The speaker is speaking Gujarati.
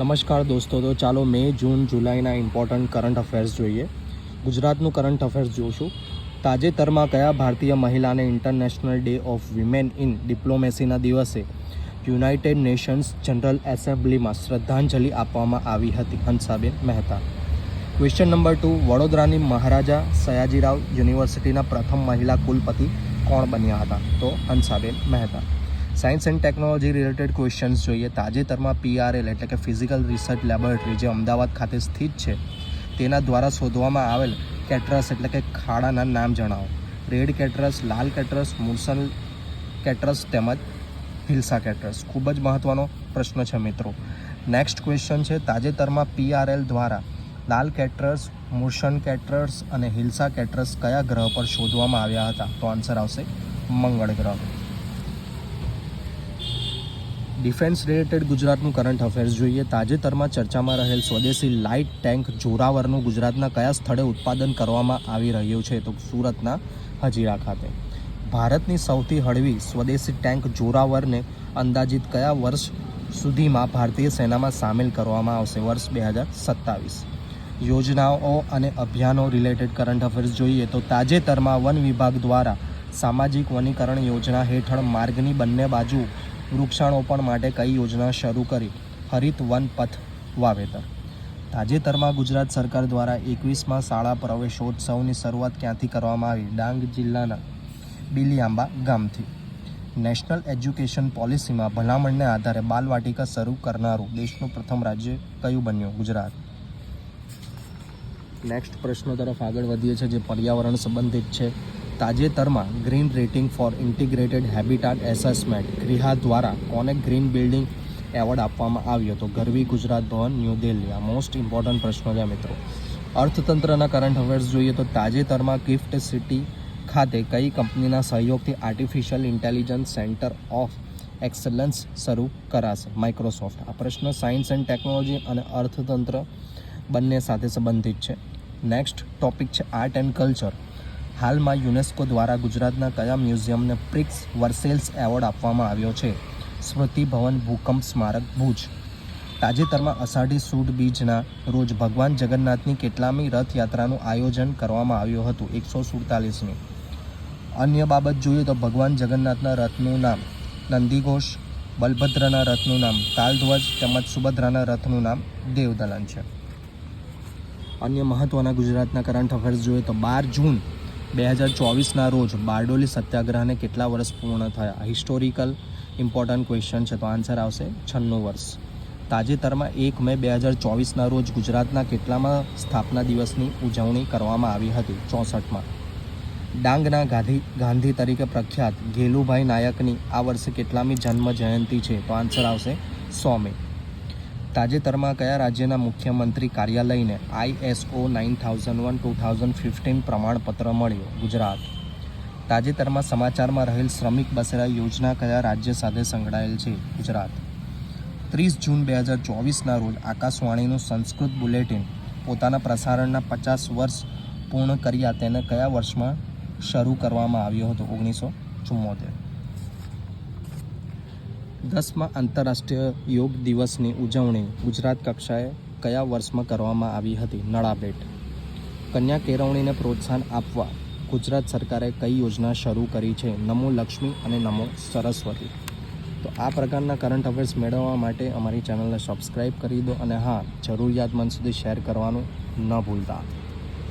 નમસ્કાર દોસ્તો, તો ચાલો મે જૂન જુલાઈના ઇમ્પોર્ટન્ટ કરંટ અફેર્સ જોઈએ. ગુજરાતનું કરંટ અફેર્સ જોશું. તાજેતરમાં કયા ભારતીય મહિલાને International Day of Women in ડિપ્લોમેસીના દિવસે યુનાઇટેડ નેશન્સ જનરલ એસેમ્બલીમાં શ્રદ્ધાંજલિ આપવામાં આવી હતી? હંસાબેન મહેતા. ક્વેશ્ચન નંબર 2, વડોદરાની મહારાજા સયાજીરાવ યુનિવર્સિટીના પ્રથમ મહિલા કુલપતિ કોણ બન્યા હતા? તો Hansaben Mehta. Science and technology related questions જોઈએ. તાજેતરમાં PRL એટલે કે ફિઝિકલ રિસર્ચ લેબોરેટરી જે અમદાવાદ ખાતે સ્થિત છે તેના દ્વારા શોધવામાં આવેલ કેટરસ એટલે કે ખાડાના નામ જણાવો. રેડ કેટરસ, લાલ કેટરસ, મુર્સલ કેટરસ તેમજ હિલ્સા કેટરસ. ખૂબ જ મહત્ત્વનો પ્રશ્ન છે મિત્રો. નેક્સ્ટ ક્વેશ્ચન છે, તાજેતરમાં PRL દ્વારા લાલ કેટરસ, મુર્સન કેટરસ અને હિલ્સા કેટરસ કયા ગ્રહ પર શોધવામાં આવ્યા હતા? તો આન્સર આવશે મંગળ ગ્રહ. ડિફેન્સ રિલેટેડ ગુજરાતનું કરંટ અફેર્સ જોઈએ. તાજેતરમાં ચર્ચામાં રહેલ સ્વદેશી લાઇટ ટેન્ક જોરાવરનું ગુજરાતના કયા સ્થળે ઉત્પાદન કરવામાં આવી રહ્યું છે? તો સુરતના હજીરા ખાતે. ભારતની સૌથી હળવી સ્વદેશી ટેન્ક જોરાવરને અંદાજિત કયા વર્ષ સુધીમાં ભારતીય સેનામાં સામેલ કરવામાં આવશે? વર્ષ 2027. યોજનાઓ અને અભિયાનો રિલેટેડ કરંટ અફેર્સ જોઈએ તો તાજેતરમાં વન વિભાગ દ્વારા સામાજિક વનીકરણ યોજના હેઠળ માર્ગની બંને બાજુ વૃક્ષારોપણ માટે કઈ યોજના શરૂ કરી? હરિત વન પથ વાવેતર. તાજેતરમાં ગુજરાત સરકાર દ્વારા 21મા શાળા પ્રવેશોત્સવની શરૂઆત ક્યાંથી કરવામાં આવી? ડાંગ જિલ્લાના બિલિયાંબા ગામથી. નેશનલ એજ્યુકેશન પોલિસીમાં ભલામણને આધારે બાલવાટિકા શરૂ કરનારું દેશનું પ્રથમ રાજ્ય કયું બન્યું? ગુજરાત. નેક્સ્ટ પ્રશ્નો તરફ આગળ વધીએ છીએ જે પર્યાવરણ સંબંધિત છે. તાજેતરમાં Green Rating for Integrated Habitat Assessment ગ્રીહા દ્વારા કોને ગ્રીન બિલ્ડિંગ એવોર્ડ આપવામાં આવ્યો? તો ગરવી ગુજરાત ભવન, ન્યૂ દિલ્હી. આ મોસ્ટ ઇમ્પોર્ટન્ટ પ્રશ્નો છે મિત્રો. અર્થતંત્રના કરંટ અફેર્સ જોઈએ તો તાજેતરમાં ગિફ્ટ સિટી ખાતે કઈ કંપનીના સહયોગથી artificial intelligence centre of excellence શરૂ કરાશે? માઇક્રોસોફ્ટ. આ પ્રશ્ન સાયન્સ એન્ડ ટેકનોલોજી અને અર્થતંત્ર બંને સાથે સંબંધિત છે. નેક્સ્ટ ટોપિક છે આર્ટ એન્ડ કલ્ચર. હાલમાં યુનેસ્કો દ્વારા ગુજરાતના કયા મ્યુઝિયમને પ્રિક્સ વર્સેલ્સ એવોર્ડ આપવામાં આવ્યો છે? સ્મૃતિ ભવન ભૂકંપ સ્મારક, ભુજ. તાજેતરમાં અષાઢી સુદ બીજના રોજ ભગવાન જગન્નાથની કેટલામી રથયાત્રાનું આયોજન કરવામાં આવ્યું હતું? 147મી. અન્ય બાબત જોઈએ તો ભગવાન જગન્નાથના રથનું નામ નંદીઘોષ, બલભદ્રના રથનું નામ તાલધ્વજ તેમજ સુભદ્રાના રથનું નામ દેવદલન છે. અન્ય મહત્ત્વના ગુજરાતના કરંટ અફેર્સ જોઈએ તો 12 જૂન 2024ના રોજ બારડોલી સત્યાગ્રહને કેટલા વર્ષ પૂર્ણ થયા? હિસ્ટોરિકલ ઇમ્પોર્ટન્ટ ક્વેશ્ચન છે, તો આન્સર આવશે 96 વર્ષ. તાજેતરમાં 1 મે 2024ના રોજ ગુજરાતના કેટલામાં સ્થાપના દિવસની ઉજવણી કરવામાં આવી હતી? 64માં. ડાંગના ગાંધી તરીકે પ્રખ્યાત ગેલુભાઈ નાયકની આ વર્ષે કેટલામી જન્મ જયંતિ છે? તો આન્સર આવશે 100 મે. તાજેતરમાં કયા રાજ્યના મુખ્યમંત્રી કાર્યાલયને ISO 9001:2015 પ્રમાણપત્ર મળ્યું? ગુજરાત. તાજેતરમાં સમાચારમાં રહેલ શ્રમિક બસેરા યોજના કયા રાજ્ય સાથે સંકળાયેલ છે? ગુજરાત. 30 જૂન 2024ના રોજ આકાશવાણીનું સંસ્કૃત બુલેટિન પોતાના પ્રસારણના 50 વર્ષ પૂર્ણ કર્યા તેને કયા વર્ષમાં શરૂ કરવામાં આવ્યો હતો? 1974. 10મા આંતરરાષ્ટ્રીય યોગ દિવસની ઉજવણી ગુજરાત કક્ષાએ કયા વર્ષમાં કરવામાં આવી હતી? નળાબેટ. કન્યા કેળવણીને પ્રોત્સાહન આપવા ગુજરાત સરકારે કઈ યોજના શરૂ કરી છે? નમો લક્ષ્મી અને નમો સરસ્વતી. તો આ પ્રકારના કરંટ અફેર્સ મેળવવા માટે અમારી ચેનલને સબસ્ક્રાઈબ કરી દો અને હા, જરૂરિયાતમંદ સુધી શેર કરવાનું ન ભૂલતા.